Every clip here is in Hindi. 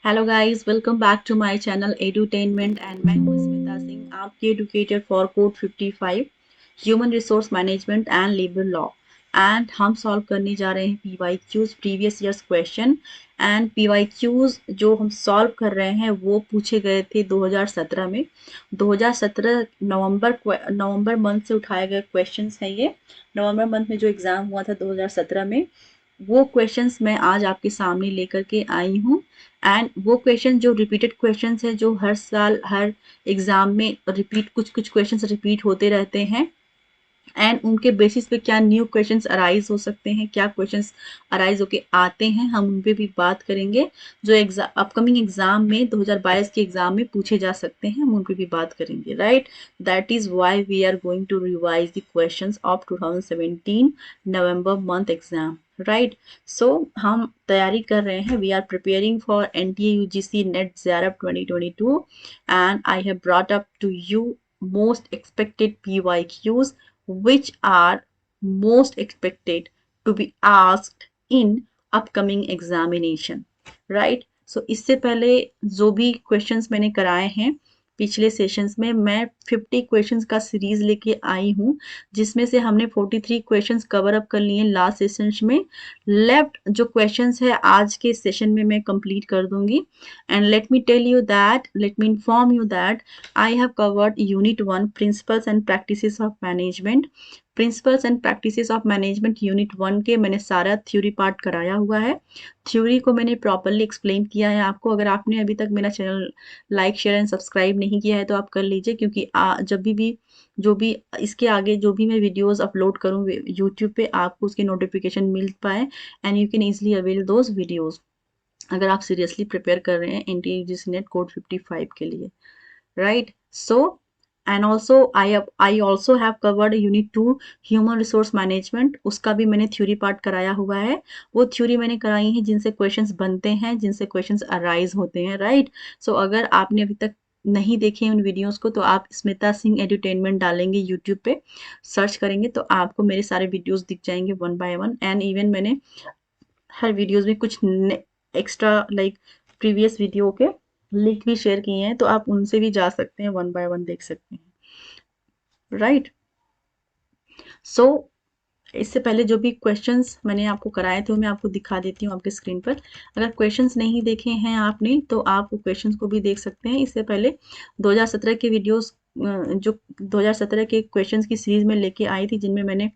Hello guys, welcome back to my channel edutainment and मैं हूं स्मिता सिंह, आपकी educator for code 55 human resource management and labour law. And हम सॉल्व करने जा रहे हैं PYQs previous years question. And PYQs जो हम सॉल्व कर रहे हैं वो पूछे गए थे 2017 में। 2017 नवंबर मंथ से उठाए गए क्वेश्चंस हैं ये। नवंबर मंथ में जो एग्जाम हुआ था 2017 में, वो क्वेश्चंस मैं आज आपके सामने लेकर के आई हूँ। एंड वो क्वेश्चन जो रिपीटेड क्वेश्चंस है, जो हर साल हर एग्जाम में रिपीट कुछ कुछ क्वेश्चंस रिपीट होते रहते हैं। एंड उनके बेसिस पे क्या न्यू क्वेश्चंस अराइज हो सकते हैं, क्या क्वेश्चंस अराइज होके आते हैं, हम उन पे भी बात करेंगे। जो एग्जाम अपकमिंग एग्जाम में 2022 के एग्जाम में पूछे जा सकते हैं, हम उन पे भी बात करेंगे, right. That is why we are going to revise the questions of 2017 November month exam, right. So हम तैयारी कर रहे हैं, we are preparing for NTA UGC NET JRF 2022 and I have brought up to you most expected PYQs which are most expected to be asked in upcoming examination, right? So इससे पहले जो भी क्वेश्चंस मैंने कराए हैं पिछले सेशंस में, मैं 50 क्वेश्चंस का सीरीज लेके आई हूँ, जिसमें से हमने 43 क्वेश्चंस कवर अप कर लिए लास्ट सेशंस में। लेफ्ट जो क्वेश्चंस है आज के सेशन में मैं कंप्लीट कर दूंगी। And let me inform you that I have covered Unit 1 Principles and Practices of Management. Principles and practices of management unit 1 के मैंने सारा थ्योरी पार्ट कराया हुआ है। थ्योरी को मैंने प्रॉपरली एक्सप्लेन किया है आपको। अगर आपने अभी तक मेरा channel like share and subscribe नहीं किया है तो आप कर लीजिए, क्योंकि जब भी जो भी इसके आगे जो भी मैं वीडियोस अपलोड करूँ यूट्यूब पे, आपको उसकी नोटिफिकेशन मिल पाए and you can easily avail those videos, अगर आप सीरियसली प्रिपेयर कर रहे हैं एनटीए यूजीसी नेट कोड 55 के लिए, right? So, and also I also have covered unit 2 human resource management। उसका भी मैंने थ्योरी पार्ट कराया हुआ है। वो थ्योरी मैंने कराई है जिनसे क्वेश्चंस बनते हैं, जिनसे क्वेश्चंस अराइज होते हैं, राइट। सो अगर आपने अभी तक नहीं देखे उन वीडियोस को तो आप स्मिता सिंह एडुटेनमेंट डालेंगे यूट्यूब पे, सर्च करेंगे तो आपको मेरे सारे वीडियोस दिख जाएंगे one by one. And even मैंने हर वीडियोस में कुछ एक्स्ट्रा लाइक प्रीवियस वीडियो के लिंक भी शेयर किए हैं, तो आप उनसे भी जा सकते हैं, वन बाय वन देख सकते हैं, राइट। सो इससे पहले जो भी क्वेश्चंस मैंने आपको कराए थे वो मैं आपको दिखा देती हूँ आपके स्क्रीन पर। अगर क्वेश्चंस नहीं देखे हैं आपने तो आप क्वेश्चंस को भी देख सकते हैं। इससे पहले 2017 के वीडियोस जो 2017 के क्वेश्चंस की सीरीज में लेके आई थी, जिनमें मैंने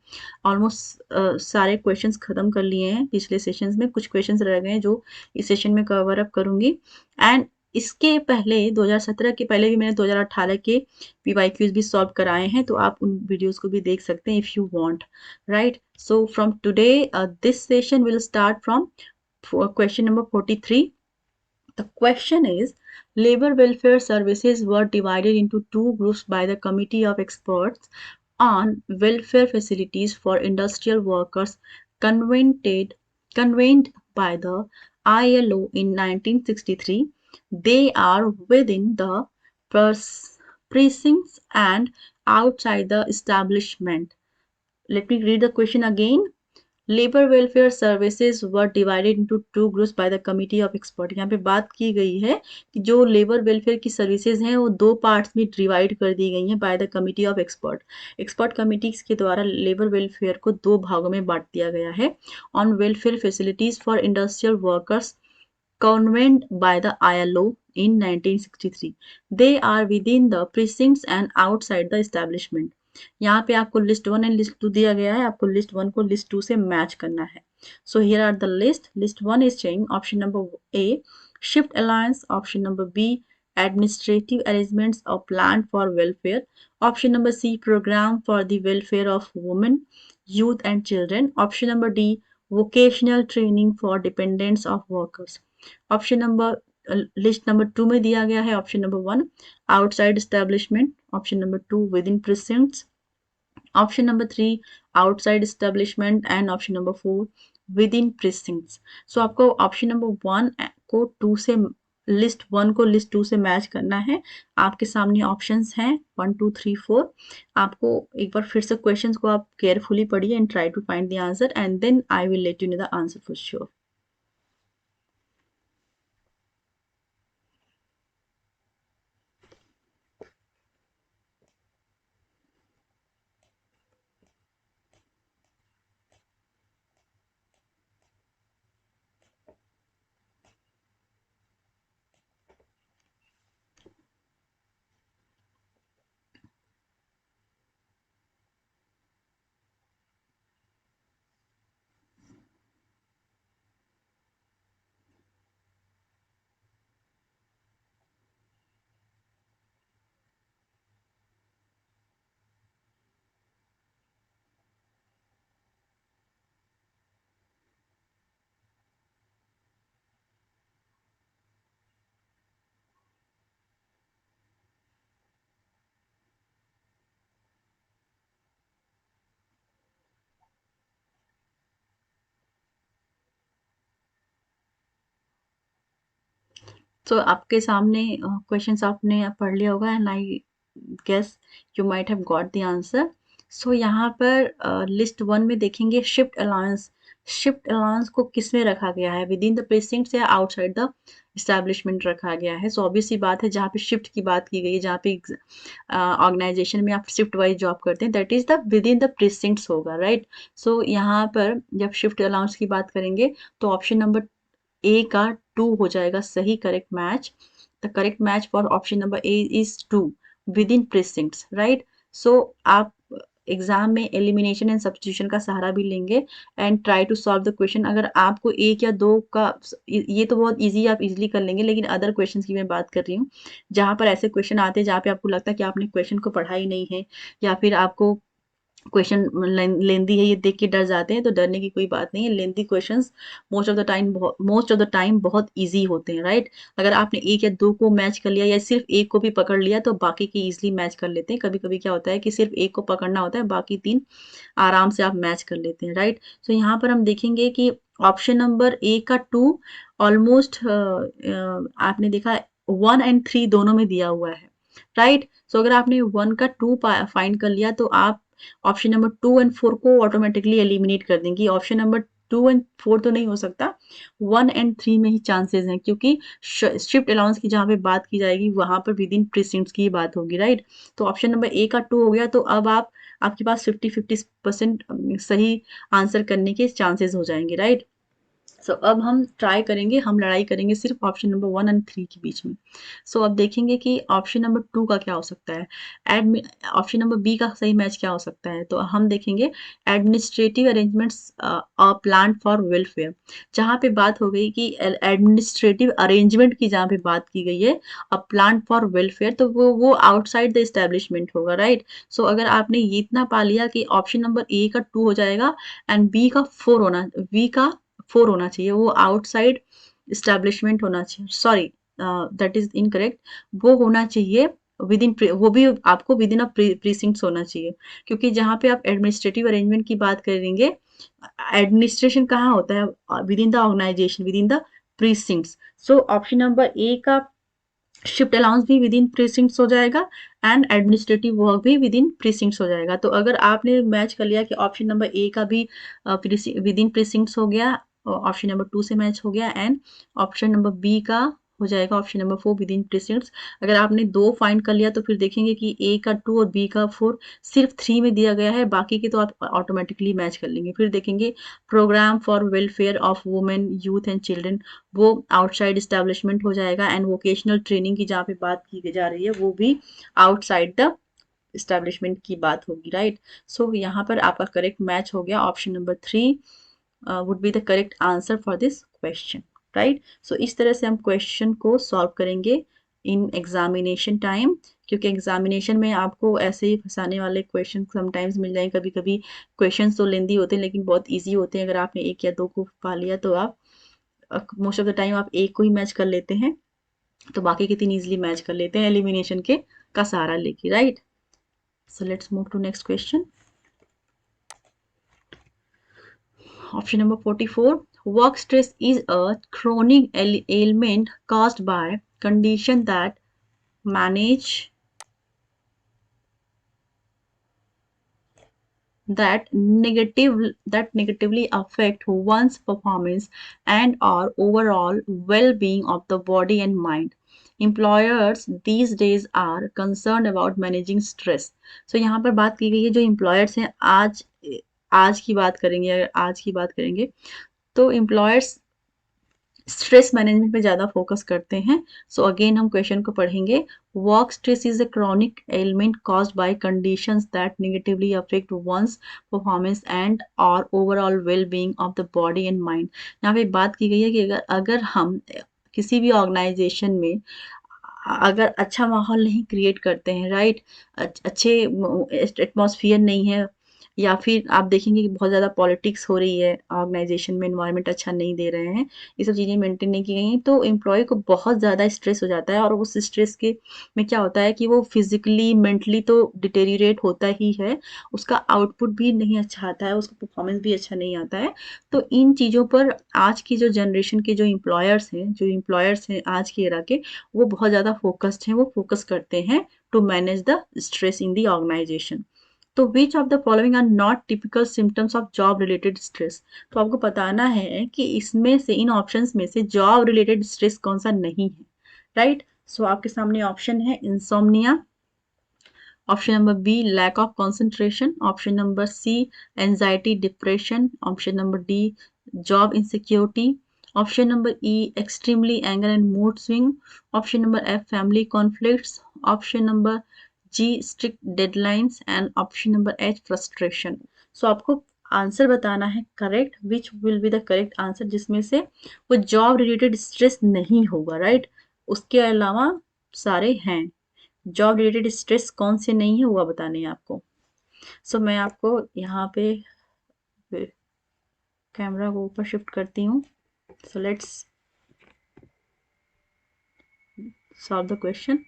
ऑलमोस्ट सारे क्वेश्चंस खत्म कर लिए हैं पिछले सेशंस में। कुछ क्वेश्चंस रह गए हैं जो इस सेशन में कवर अप करूंगी। एंड इसके पहले 2017 के पहले भी मैंने 2018 के पीवाईक्यूज भी सॉल्व कराए हैं, तो आप उन वीडियोस को भी देख सकते हैं if you want, right? So from today, this session will start from question number 43. The question is, labor welfare services were divided into two groups by the Committee of Experts on Welfare Facilities for Industrial Workers convened by the ILO in 1963. They are within the precincts and outside the establishment. Let me read the question again. Labor welfare services were divided into two groups by the committee of expert। यहाँ पे बात की गई है कि जो लेबर वेलफेयर की सर्विसेज हैं वो दो पार्ट्स में डिवाइड कर दी गई हैं by the committee of expert. Expert committees के द्वारा लेबर वेलफेयर को दो भागों में बांट दिया गया है। On welfare facilities for industrial workers convened by the ILO in 1963. They are within the precincts and outside the establishment. यहाँ पे आपको लिस्ट 1 एंड लिस्ट 2 दिया गया है, आपको लिस्ट 1 को लिस्ट 2 से मैच करना है। So here are the list. List 1 is saying option number A shift alliance, option number B administrative arrangements of land for welfare, option number C program for the welfare of women, youth and children, option number D vocational training for dependents of workers। Option number list number 2 में दिया गया है option number 1 outside establishment, option number 2 within precincts, option number 3 outside establishment and option number 4 within precincts. So आपको ऑप्शन नंबर 1 को 2 से लिस्ट 1 को लिस्ट 2 से मैच करना है। आपके सामने ऑप्शंस हैं 1 2 3 4। आपको एक बार फिर से क्वेश्चंस को आप केयरफुली पढ़िए and try to find the answer and then I will let you know the answer for sure. तो आपके सामने क्वेश्चंस आपने पढ़ लिया होगा and I guess you might have got the answer. So यहाँ पर लिस्ट 1 में देखेंगे शिफ्ट अलाउंस। शिफ्ट अलाउंस को किस में रखा गया है, विद इन द प्रीसिंक्ट्स या आउटसाइड द एस्टैब्लिशमेंट रखा गया है। सो ऑब्वियस सी बात है, जहाँ पे शिफ्ट की बात की गई है, जहाँ पे ऑर्गेनाइजेशन में आप शिफ्ट वाइज जॉब करते हैं, that is the within the precincts होगा, राइट। सो यहाँ पर जब शिफ्ट अलाउंस की बात करेंगे तो ऑप्शन नंबर ए का 2 हो जाएगा सही correct match. The correct match for option number A is 2 within precincts, right. So आप एग्जाम में एलिमिनेशन एंड सब्स्टिट्यूशन का सहारा भी लेंगे and try to solve the question. अगर आपको एक या दो का, ये तो बहुत इजी, आप इजीली कर लेंगे, लेकिन अदर क्वेश्चंस की मैं बात कर रही हूँ जहाँ पर ऐसे क्वेश्चन आते हैं जहाँ पे आपको लगता है कि आपने क्वेश्चन को पढ़ा ही नहीं है, या फिर आपको क्वेश्चन लेंदी है ये देख के डर जाते हैं। तो डरने की कोई बात नहीं है, lengthy questions most of the time बहुत इजी होते हैं, राइट। अगर आपने एक या दो को मैच कर लिया या सिर्फ एक को भी पकड़ लिया तो बाकी की इजीली मैच कर लेते हैं। कभी कभी क्या होता है कि सिर्फ एक को पकड़ना होता है, बाकी 3 आराम से आप मैच कर लेते हैं, राइट। तो यहाँ पर हम देखेंगे कि ऑप्शन नंबर ए का 2 ऑलमोस्ट आपने देखा 1 एंड 3 दोनों में दिया हुआ है, राइट। सो अगर आपने 1 का 2 फाइंड कर लिया तो आप ऑप्शन नंबर 2 एंड 4 को ऑटोमेटिकली एलिमिनेट कर देंगी। ऑप्शन नंबर 2 एंड 4 तो नहीं हो सकता, 1 एंड 3 में ही चांसेस हैं, क्योंकि शिफ्ट अलाउंस की जहाँ पे बात की जाएगी वहां पर विद इन प्रीसिंक्ट्स की बात होगी, राइट। तो ऑप्शन नंबर ए का 2 हो गया, तो अब आपके पास 50-50% सही आंसर करने के चांसेस हो जाएंगे, राइट। सो अब हम ट्राई करेंगे, हम लड़ाई करेंगे सिर्फ ऑप्शन नंबर 1 एंड 3 के बीच में। सो अब देखेंगे कि ऑप्शन नंबर 2 का क्या हो सकता है, ऑप्शन नंबर बी का सही मैच क्या हो सकता है। तो हम देखेंगे administrative arrangements plan for welfare. जहाँ पे बात हो गई कि एडमिनिस्ट्रेटिव अरेंजमेंट की जहाँ पे बात की गई है अ प्लान फॉर वेलफेयर, तो वो आउटसाइड द एस्टेब्लिशमेंट होगा, राइट। सो अगर आपने ये इतना पा लिया कि ऑप्शन नंबर ए का 2 हो जाएगा एंड बी का 4 होना चाहिए, वो आउटसाइड इस्टेब्लिशमेंट होना चाहिए, सॉरी दैट इज इनकरेक्ट। वो होना चाहिए विद इन, वो भी आपको विद इन अ प्रीसिंक्ट्स होना चाहिए, क्योंकि जहाँ पे आप एडमिनिस्ट्रेटिव अरेंजमेंट की बात करेंगे, एडमिनिस्ट्रेशन कहाँ होता है, within the organisation, within the precincts. So option number A का शिफ्ट अलाउंस भी विद इन प्रीसिंक्ट्स हो जाएगा एंड एडमिनिस्ट्रेटिव वर्क भी विद इन प्रीसिंक्ट्स हो जाएगा। तो अगर आपने मैच कर लिया कि ऑप्शन नंबर ए का भी विद इन प्रीसिंक्ट्स हो गया, ऑप्शन नंबर 2 से मैच हो गया एंड ऑप्शन नंबर बी का हो जाएगा ऑप्शन नंबर 4 विद इन प्रीसिंक्ट्स। अगर आपने 2 फाइंड कर लिया तो फिर देखेंगे कि ए का 2 और बी का 4 सिर्फ 3 में दिया गया है, बाकी के तो आप ऑटोमेटिकली मैच कर लेंगे। फिर देखेंगे programme for welfare of women youth and children, वो आउटसाइड इस्टेब्लिशमेंट हो जाएगा एंड वोकेशनल ट्रेनिंग की जहाँ पे बात की जा रही है वो भी आउटसाइड द इस्टेब्लिशमेंट की बात होगी, राइट। सो यहाँ पर आपका करेक्ट मैच हो गया, option number 3 would be the correct answer for this question, right. So इस तरह से हम क्वेश्चन को सॉल्व करेंगे इन एग्जामिनेशन टाइम, क्योंकि एग्जामिनेशन में आपको ऐसे ही फंसाने वाले क्वेश्चन समटाइम्स मिल जाएंगे। कभी कभी क्वेश्चन तो लेंदी होते हैं लेकिन बहुत ईजी होते हैं। अगर आपने एक या दो को पा लिया तो आप मोस्ट ऑफ द टाइम आप एक को ही मैच कर लेते हैं, तो बाकी के 3 इजीली मैच कर लेते हैं एलिमिनेशन के का सहारा लेके, right. So let's move to next question. Option number 44. Work stress is a chronic ailment caused by condition manage that negatively affect one's performance and or overall well-being of the body and mind. Employers these days are concerned about managing stress. So यहाँ पर बात की गई है जो employers हैं, आज की बात करेंगे, अगर आज की बात करेंगे तो एम्प्लॉयर्स स्ट्रेस मैनेजमेंट पे ज़्यादा फोकस करते हैं। सो अगेन हम क्वेश्चन को पढ़ेंगे। Work stress is a chronic element caused by conditions that negatively affect one's performance and और overall well being of the body and mind. यहाँ पे बात की गई है कि अगर हम किसी भी ऑर्गेनाइजेशन में अगर अच्छा माहौल नहीं क्रिएट करते हैं, राइट, अच्छे एटमॉस्फियर नहीं है, या फिर आप देखेंगे कि बहुत ज़्यादा पॉलिटिक्स हो रही है ऑर्गेनाइजेशन में, एनवायरनमेंट अच्छा नहीं दे रहे हैं, ये सब चीज़ें मेंटेन नहीं की गई हैं, तो एम्प्लॉय को बहुत ज़्यादा स्ट्रेस हो जाता है और उस स्ट्रेस के में क्या होता है कि वो फिजिकली मेंटली तो डिटेरियोरेट होता ही है, उसका आउटपुट भी नहीं अच्छा आता है, उसका परफॉर्मेंस भी अच्छा नहीं आता है। तो इन चीज़ों पर आज की जो जनरेशन के जो एम्प्लॉयर्स हैं आज के एरा के, वो बहुत ज़्यादा फोकस्ड हैं, वो फोकस करते हैं to manage the stress in the organisation. तो which of the following are not typical symptoms of job related stress. तो आपको बताना है कि इसमें से, इन ऑप्शंस में से जॉब रिलेटेड स्ट्रेस कौन सा नहीं है, राइट। सो आपके सामने ऑप्शन है insomnia, option number B lack of concentration, option number C anxiety depression, option number D job insecurity, option number E extremely anger and mood swing, option number F family conflicts, option number G strict deadlines and option number H frustration. So आपको आंसर बताना है correct, which will be the correct answer, जिसमें से वो जॉब रिलेटेड स्ट्रेस नहीं होगा, राइट। उसके अलावा सारे हैं। जॉब रिलेटेड स्ट्रेस कौन से नहीं है वो बताने हैं आपको। सो मैं आपको यहाँ पे कैमरा को ऊपर शिफ्ट करती हूँ। So let's solve the question.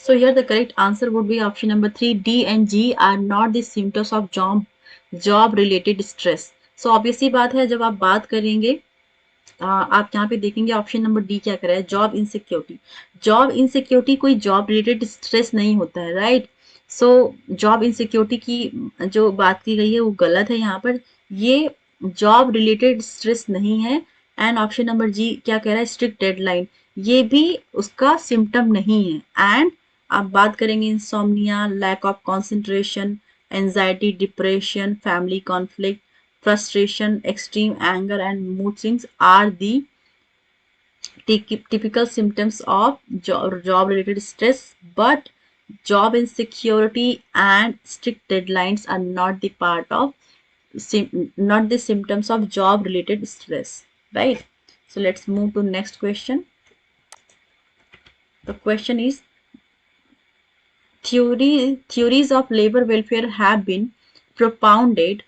So here the correct answer would be option number 3. D and G are not the symptoms of job related stress. So obvious सी बात है, जब आप बात करेंगे आप यहाँ पे देखेंगे ऑप्शन नंबर डी क्या कर रहा है, जॉब इनसिक्योरिटी। जॉब इनसिक्योरिटी कोई जॉब रिलेटेड स्ट्रेस नहीं होता है, राइट। सो जॉब इनसिक्योरिटी की जो बात की गई है वो गलत है यहाँ पर, ये जॉब रिलेटेड स्ट्रेस नहीं है। एंड ऑप्शन नंबर जी क्या कह रहा है, स्ट्रिक्ट डेडलाइन, ये भी उसका सिम्टम नहीं है। एंड आप बात करेंगे insomnia, lack of concentration, anxiety depression, family conflict, frustration, extreme anger, and mood swings are the typical symptoms of job-related stress, but job insecurity and strict deadlines are not the part of not the symptoms of job-related stress, right? So let's move to next question. The question is, theories of labor welfare have been propounded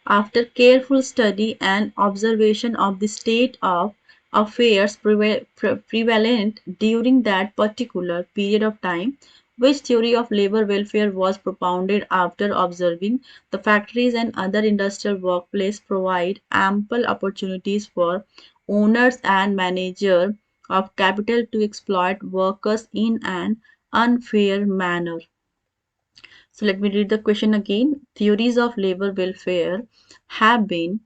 after careful study and observation of the state of affairs prevalent during that particular period of time, which theory of labor welfare was propounded after observing the factories and other industrial workplaces provide ample opportunities for owners and managers of capital to exploit workers in an unfair manner. So let me read the question again. Theories of labor welfare have been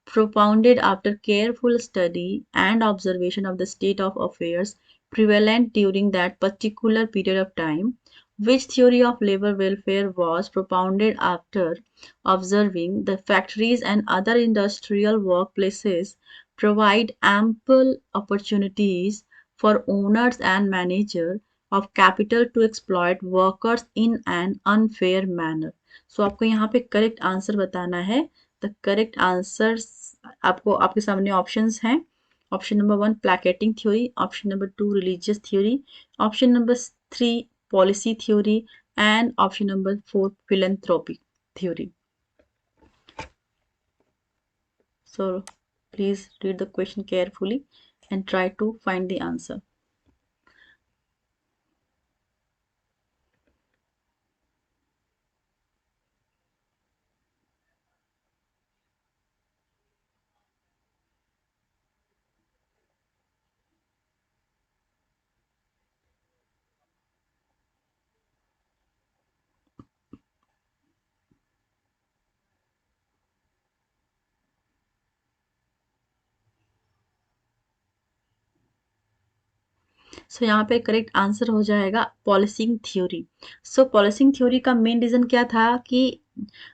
propounded after careful study and observation of the state of affairs prevalent during that particular period of time. Which theory of labor welfare was propounded after observing the factories and other industrial workplaces provide ample opportunities for owners and managers of capital to exploit workers in an unfair manner. So आपको यहाँ पे करेक्ट आंसर बताना है। द करेक्ट आंसर्स आपको आपके सामने ऑप्शंस हैं। Option number 1 placating theory, option number 2 religious theory, option number 3 policy theory and option number 4 philanthropy theory. So please read the question carefully and try to find the answer. सो यहाँ पे करेक्ट आंसर हो जाएगा पॉलिसिंग थ्योरी। सो पॉलिसिंग थ्योरी का मेन रीजन क्या था कि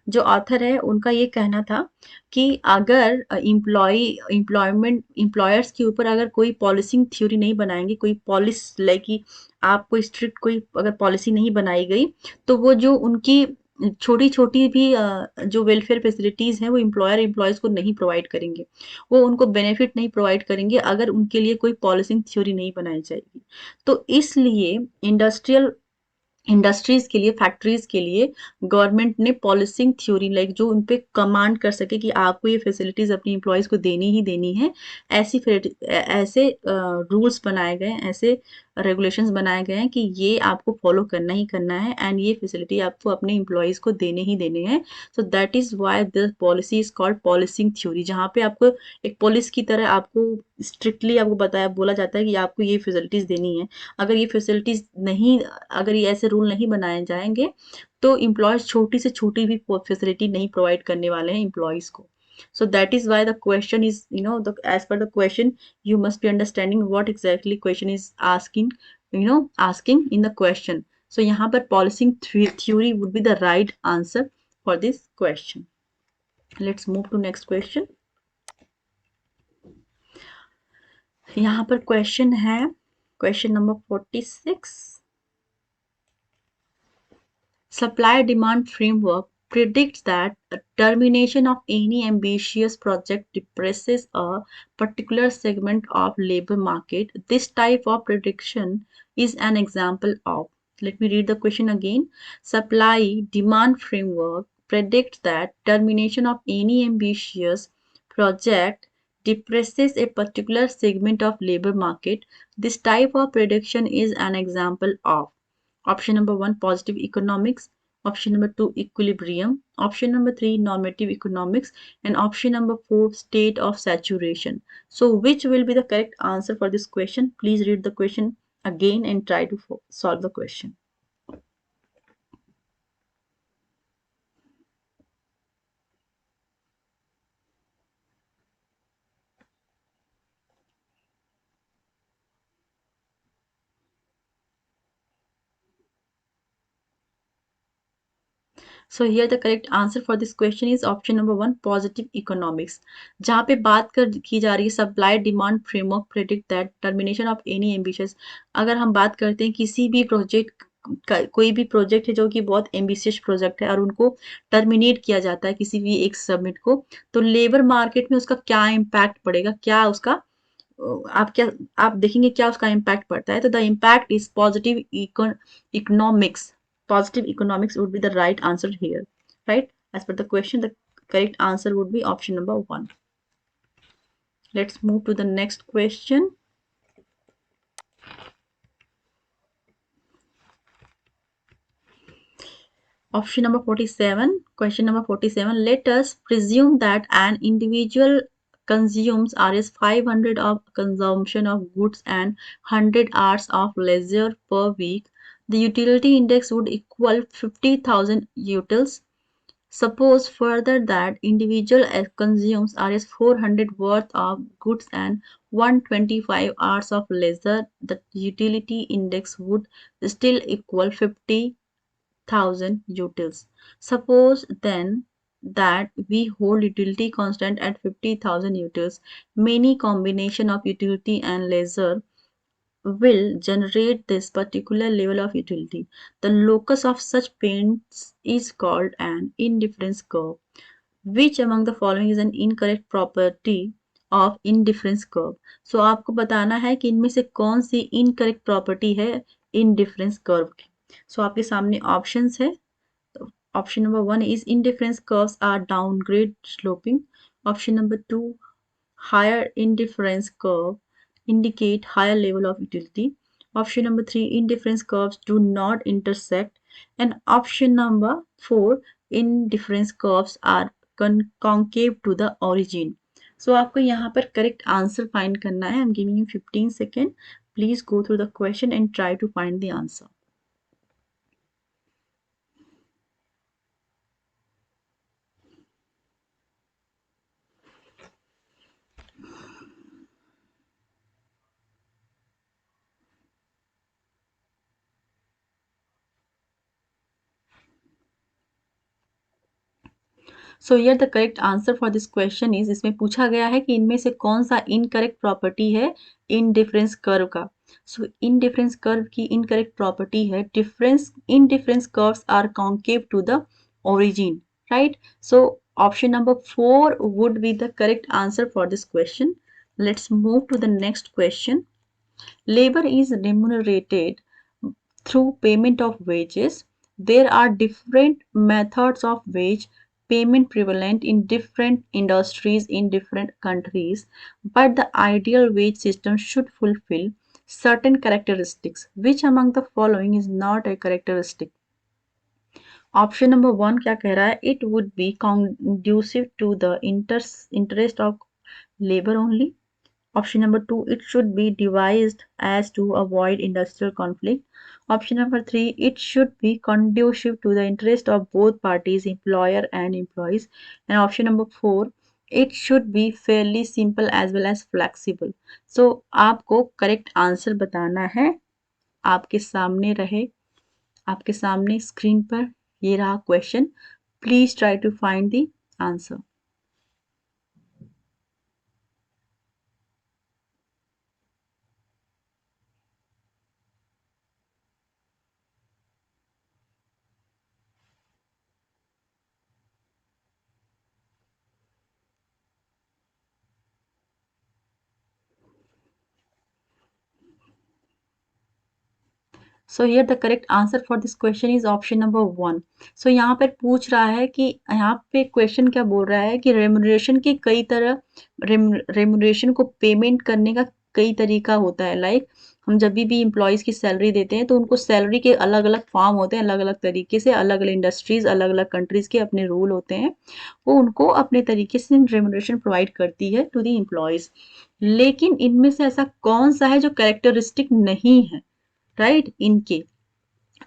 जो ऑथर है उनका ये कहना था कि अगर एम्प्लॉयर्स के ऊपर अगर कोई पॉलिसिंग थ्योरी नहीं बनाएंगे, कोई पॉलिस लाइक कि आप कोई स्ट्रिक्ट कोई अगर पॉलिसी नहीं बनाई गई, तो वो जो उनकी छोटी छोटी भी जो वेलफेयर फैसिलिटीज हैं वो एम्प्लॉयज को नहीं प्रोवाइड करेंगे, वो उनको बेनिफिट नहीं प्रोवाइड करेंगे अगर उनके लिए कोई पॉलिसिंग थ्योरी नहीं बनाई जाएगी। तो इसलिए इंडस्ट्रीज के लिए, फैक्ट्रीज के लिए गवर्नमेंट ने पॉलिसिंग थ्योरी लाइक जो उन पे कमांड कर सके कि आपको ये फैसिलिटीज अपनी एम्प्लॉयज को देनी ही देनी है, ऐसे रूल्स बनाए गए हैं, ऐसे रेगुलेशंस बनाए गए हैं कि ये आपको फॉलो करना ही करना है एंड ये फैसिलिटी आपको अपने एम्प्लॉयज को देने ही देने हैं। So that is why the policy is called policing theory, जहाँ पे आपको एक पुलिस की तरह आपको स्ट्रिक्टली आपको बताया बोला जाता है कि आपको ये फैसिलिटीज देनी है। अगर ये फैसिलिटीज नहीं, अगर ये ऐसे रूल नहीं बनाए जाएंगे तो एम्प्लॉयज छोटी से छोटी भी फैसिलिटी नहीं प्रोवाइड करने वाले हैं एम्प्लॉयज को। So that is why the question is, as per the question, you must be understanding what exactly question is asking, asking in the question. So यहाँ पर policing theory would be the right answer for this question. Let's move to next question. यहाँ पर question है question number 46. Supply demand framework predicts that a termination of any ambitious project depresses a particular segment of labor market. This type of prediction is an example of. Let me read the question again. Supply demand framework predicts that termination of any ambitious project depresses a particular segment of labor market. This type of prediction is an example of. Option number one, positive economics. Option number two, equilibrium. Option number three, normative economics. And option number four, state of saturation. So, which will be the correct answer for this question? Please read the question again and try to solve the question. So here the correct answer for this question is option number one, positive economics. जहाँ पे बात की जा रही है supply demand framework predict that termination of any ambitious. अगर हम बात करते हैं किसी भी प्रोजेक्ट कोई भी प्रोजेक्ट है जो कि बहुत एम्बिशियस प्रोजेक्ट है और उनको टर्मिनेट किया जाता है किसी भी एक सबमिट को, तो लेबर मार्केट में उसका क्या इम्पैक्ट पड़ेगा, क्या उसका आप देखेंगे क्या उसका इम्पैक्ट पड़ता है। तो the impact is positive economics. Positive economics would be the right answer here, right? As per the question, the correct answer would be option number one. Let's move to the next question. Option number 47. Question number 47. Let us presume that an individual consumes Rs 500 of consumption of goods and 100 hours of leisure per week. The utility index would equal 50,000 utils. Suppose further that individual consumes Rs 400 worth of goods and 125 hours of leisure, the utility index would still equal 50,000 utils. Suppose then that we hold utility constant at 50,000 utils. Many combination of utility and leisure will generate this particular level of utility. The locus of such paints is called an indifference curve. Which among the following is an incorrect property of indifference curve? So आपको बताना है कि इनमें से कौन सी incorrect property है indifference curve की. So आपके सामने options है. Option number one is indifference curves are downgrade sloping. Option number two, higher indifference curve indicate higher level of utility. Option number three, indifference curves do not intersect. And option number four, indifference curves are concave to the origin. So आपको यहाँ पर correct answer find करना है. I'm giving you 15 seconds. Please go through the question and try to find the answer. So here the correct answer for this question is, इसमें पूछा गया है कि इनमें से कौन सा इनकरेक्ट प्रॉपर्टी है इनडिफरेंस कर्व का। सो इनडिफरेंस कर्व की इनकरेक्ट प्रॉपर्टी है indifference curves are concave to the origin, right? So option number 4 would be the correct answer for this question. Let's move to the next question. Labor is remunerated through payment of wages. There are different methods of wage payment prevalent in different industries in different countries, but the ideal wage system should fulfill certain characteristics. Which among the following is not a characteristic? Option number 1 क्या कह रहा है? It would be conducive to the interest of labor only. Option number 2, it should be devised as to avoid industrial conflict. Option number 3, it should be conducive to the interest of both parties, employer and employees. And option number 4, it should be fairly simple as well as flexible. So आपको करेक्ट आंसर बताना है। आपके सामने स्क्रीन पर ये रहा question. Please try to find the answer. So here the correct answer for this question is option number 1। So यहाँ पर पूछ रहा है कि यहाँ पे क्वेश्चन क्या बोल रहा है कि रेमुनरेशन के कई तरह रेमुनरेशन को पेमेंट करने का कई तरीका होता है। लाइक हम जब भी इम्प्लॉयज़ की सैलरी देते हैं तो उनको सैलरी के अलग अलग फॉर्म होते हैं, अलग अलग तरीके से, अलग अलग इंडस्ट्रीज, अलग अलग कंट्रीज के अपने रूल होते हैं। वो उनको अपने तरीके से रेमुनरेशन प्रोवाइड करती है टू द इम्प्लॉयज़। लेकिन इनमें से ऐसा कौन सा है जो कैरेक्टरिस्टिक नहीं है, राइट? इनके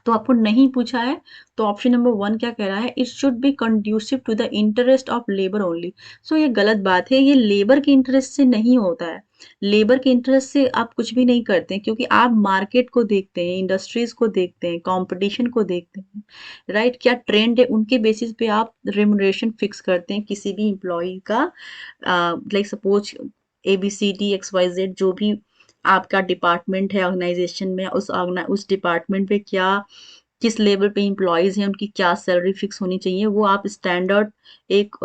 तो आपको नहीं पूछा है। तो ऑप्शन नंबर 1 क्या कह रहा है? It should be conducive to the interest of labour only. So ये गलत बात है, ये लेबर के इंटरेस्ट से नहीं होता है। लेबर के इंटरेस्ट से आप कुछ भी नहीं करते हैं, क्योंकि आप मार्केट को देखते हैं, इंडस्ट्रीज को देखते हैं, कंपटीशन को देखते हैं, राइट? क्या ट्रेंड है उनके बेसिस पे आप रेमुनरेशन फिक्स करते हैं किसी भी एम्प्लॉय का। लाइक सपोज ABCD XYZ जो भी आपका डिपार्टमेंट है ऑर्गेनाइजेशन में, उस डिपार्टमेंट पे क्या किस लेवल पे एम्प्लॉयज़ हैं, उनकी क्या सैलरी फिक्स होनी चाहिए, वो आप स्टैंडर्ड एक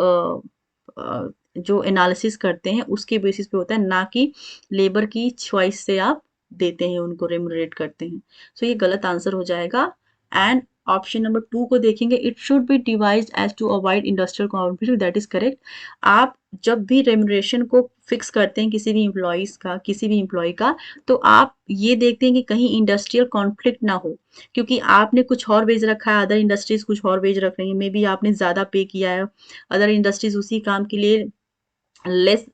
जो एनालिसिस करते हैं उसके बेसिस पे होता है, ना कि लेबर की चॉइस से आप देते हैं, उनको रेमुनरेट करते हैं। सो ये गलत आंसर हो जाएगा। एंड ऑप्शन नंबर 2 को देखेंगे, it should be devised as to avoid industrial conflict, that is correct. आप जब भी रेमुनरेशन को फिक्स करते हैं किसी भी एम्प्लॉय का, तो आप ये देखते हैं कि कहीं इंडस्ट्रियल कॉन्फ्लिक्ट ना हो, क्योंकि आपने कुछ और वेज रखा है, अदर इंडस्ट्रीज कुछ और वेज रख रही है, मे बी आपने ज़्यादा पे किया है, अदर इंडस्ट्रीज उसी काम के लिए लेस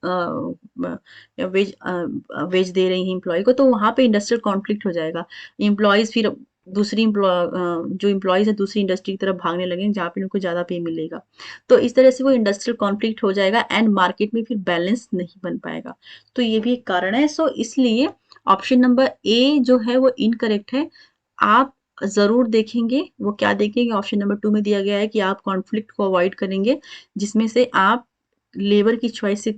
वेज दे रही हैं एम्प्लॉय को, तो वहाँ पे इंडस्ट्रियल कॉन्फ्लिक्ट हो जाएगा। एम्प्लॉयज़ फिर जो एम्प्लॉयज़ है दूसरी इंडस्ट्री की तरफ भागने लगेंगे जहाँ पे उनको ज़्यादा पे मिलेगा। तो इस तरह से वो इंडस्ट्रियल कॉन्फ्लिक्ट हो जाएगा एंड मार्केट में फिर बैलेंस नहीं बन पाएगा। तो ये भी एक कारण है। सो इसलिए ऑप्शन नंबर ए जो है वो इनकरेक्ट है। आप ज़रूर देखेंगे, वो क्या देखेंगे, ऑप्शन नंबर 2 में दिया गया है कि आप कॉन्फ्लिक्ट को अवॉइड करेंगे, जिसमें से आप लेबर की चॉइस से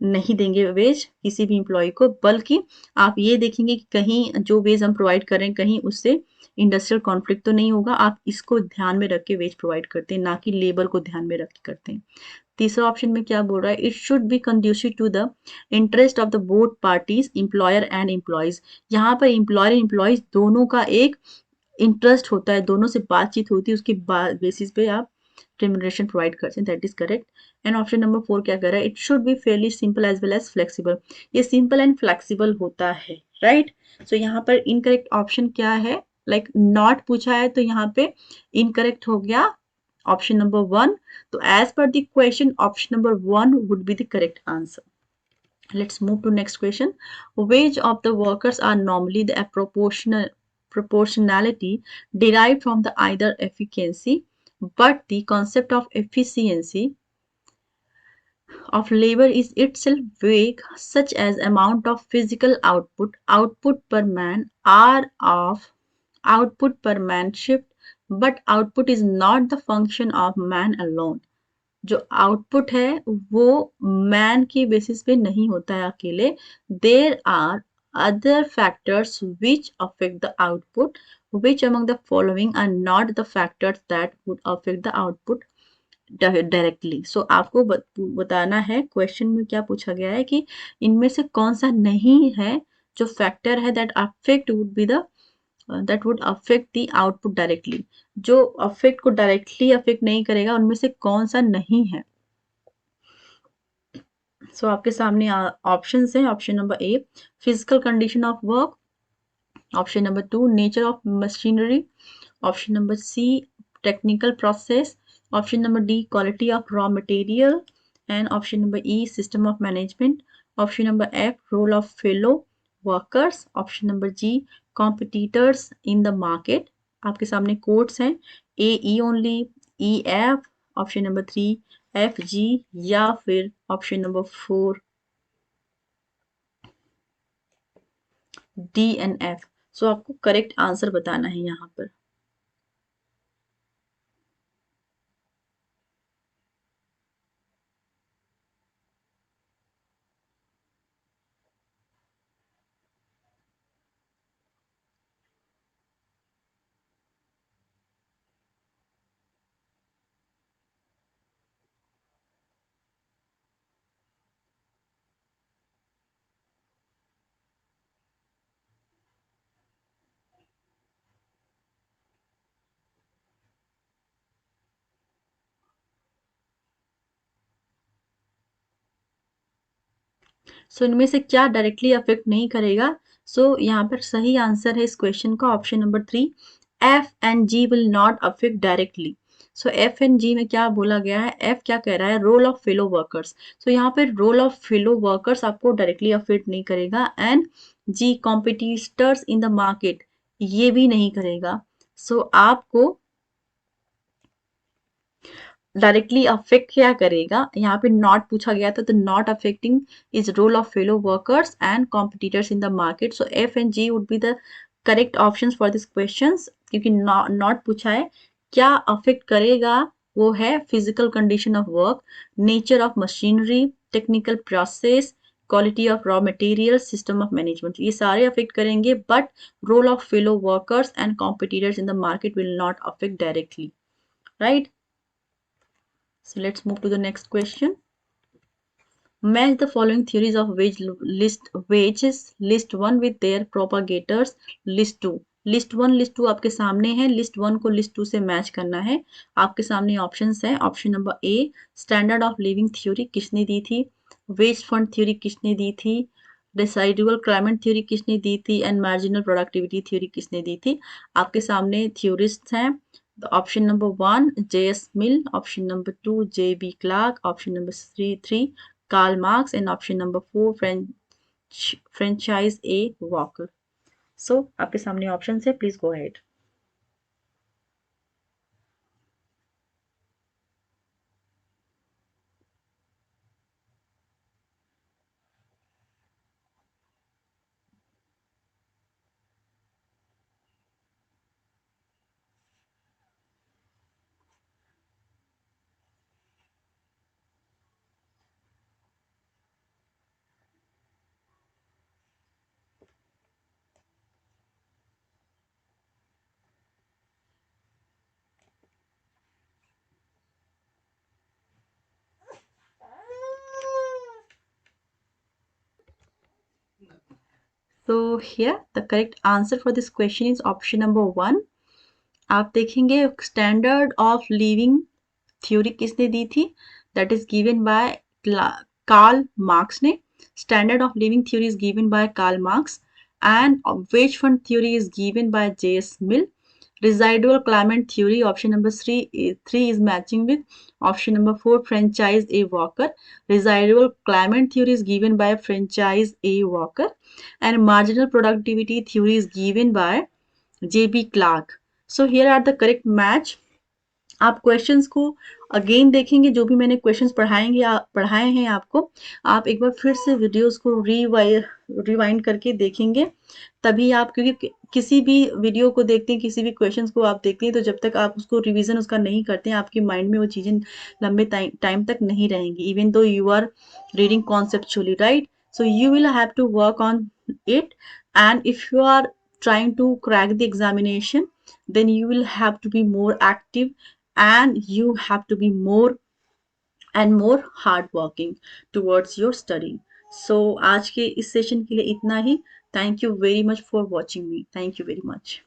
नहीं देंगे वेज किसी भी एम्प्लॉय को, बल्कि आप ये देखेंगे कि कहीं जो वेज हम प्रोवाइड कर रहे हैं कहीं उससे इंडस्ट्रियल कॉन्फ्लिक्ट तो नहीं होगा। आप इसको ध्यान में रख के वेज प्रोवाइड करते हैं, ना कि लेबर को ध्यान में रख के करते हैं। तीसरा ऑप्शन में क्या बोल रहा है? It should be conducive to the interest of the both parties, employer and employees. यहाँ पर एम्प्लॉयर एम्प्लॉयज दोनों का एक इंटरेस्ट होता है, दोनों से बातचीत होती है, उसके बेसिस पे आप रेमुनरेशन प्रोवाइड करते हैं, that is correct. And option number 4 क्या कर रहा है? It should be fairly simple as well as flexible. ये सिंपल एंड फ्लेक्सिबल होता है, राइट? सो यहाँ पर इनकरेक्ट ऑप्शन क्या है? लाइक नॉट पूछा है तो यहाँ पे इनकरेक्ट हो गया ऑप्शन नंबर 1। तो as per the question option number 1 would be the correct answer. Let's move to next question. Wage of the workers are normally the proportionality derived from the either efficiency, but the concept of efficiency of labor is itself vague, such as amount of physical output, output per man, hour of output per man shift, but output is not the function of man alone. जो आउटपुट है वो मैन की बेसिस पे नहीं होता है अकेले. There are other factors which affect the output. Which among the following are not the factors that would affect the output directly. So आपको बताना है, क्वेश्चन में क्या पूछा गया है कि इनमें से कौन सा नहीं है जो फैक्टर है that affect would be the that would affect the output directly. जो अफेक्ट को डायरेक्टली अफेक्ट नहीं करेगा उनमें से कौन सा नहीं है. सो आपके सामने ऑप्शन है. Option number A, physical condition of work. Option number 2, nature of machinery. Option number C, technical process. Option number D, quality of raw material. And option number E, system of management. Option number F, role of fellow workers. Option number G, competitors in the market. आपके सामने कोड्स हैं, A E only, E F, option number 3 F G, या फिर option number 4 D and F. So आपको करेक्ट आंसर बताना है यहाँ पर. सो इनमें से क्या डायरेक्टली अफेक्ट नहीं करेगा. सो यहाँ पर सही आंसर है इस क्वेश्चन का option number 3, F and G will not affect directly. So F and G में क्या बोला गया है, एफ क्या कह रहा है, role of fellow workers. So यहाँ पे रोल ऑफ फेलो वर्कर्स आपको डायरेक्टली अफेक्ट नहीं करेगा. And G, competitors in the market, ये भी नहीं करेगा. सो आपको डायरेक्टली अफेक्ट क्या करेगा, यहाँ पे नॉट पूछा गया था, तो not affecting is role of fellow workers and competitors in the market. So F and G would be the correct option for this question, क्योंकि नॉट पूछा है. क्या अफेक्ट करेगा, वो है physical condition of work, nature of machinery, technical process, quality of raw material, system of management. ये सारे अफेक्ट करेंगे, but role of fellow workers and competitors in the market will not affect directly. Right. So let's move to the next question. Match the following theories of wages. List 1 with their propagators. List 2. List 1 list 2 आपके सामने है. लिस्ट 1 को लिस्ट 2 से मैच करना है. आपके सामने ऑप्शंस है. Option number A, standard of living theory किसने दी थी, वेज फंड थ्योरी किसने दी थी, डिसाइडेबल क्लाइमेट थ्योरी किसने दी थी, एंड मार्जिनल प्रोडक्टिविटी थ्योरी किसने दी थी. आपके सामने थ्योरिस्ट हैं. Option number 1, J.S. Mill. Option number 2, J.B. Clark. Option number 3, Karl Marx. And option number 4, Francis A. Walker. So आपके सामने ऑप्शन है, please go ahead. So here the correct answer for this question is option number 1. आप देखेंगे स्टैंडर्ड ऑफ लिविंग थ्योरी किसने दी थी, that is given by Karl Marx ने. Standard of living theory is given by Karl Marx and wage fund theory is given by J.S. Mill. Residual climate theory, option number 3 is matching with option number 4, Francis A. Walker. Residual climate theory is given by Francis A. Walker, and marginal productivity theory is given by J.B. Clark. So here are the correct match. आप क्वेश्चंस को अगेन देखेंगे, जो भी मैंने क्वेश्चंस पढ़ाए हैं आपको, आप एक बार फिर से वीडियोस को रिवाइंड करके देखेंगे, तभी आप, क्योंकि किसी भी वीडियो को देखते हैं, किसी भी क्वेश्चंस को आप देखते हैं, तो जब तक आप उसको रिवीजन उसका नहीं करते हैं, आपके माइंड में वो चीज़ें लंबे टाइम तक नहीं रहेंगी, even though you are reading conceptually, right? So you will have to work on it, and if you are trying to crack the examination, then you will have to be more active, and you have to be more and more hardworking towards your study. So आज के इस सेशन के लिए इतना ही. Thank you very much for watching me. Thank you very much.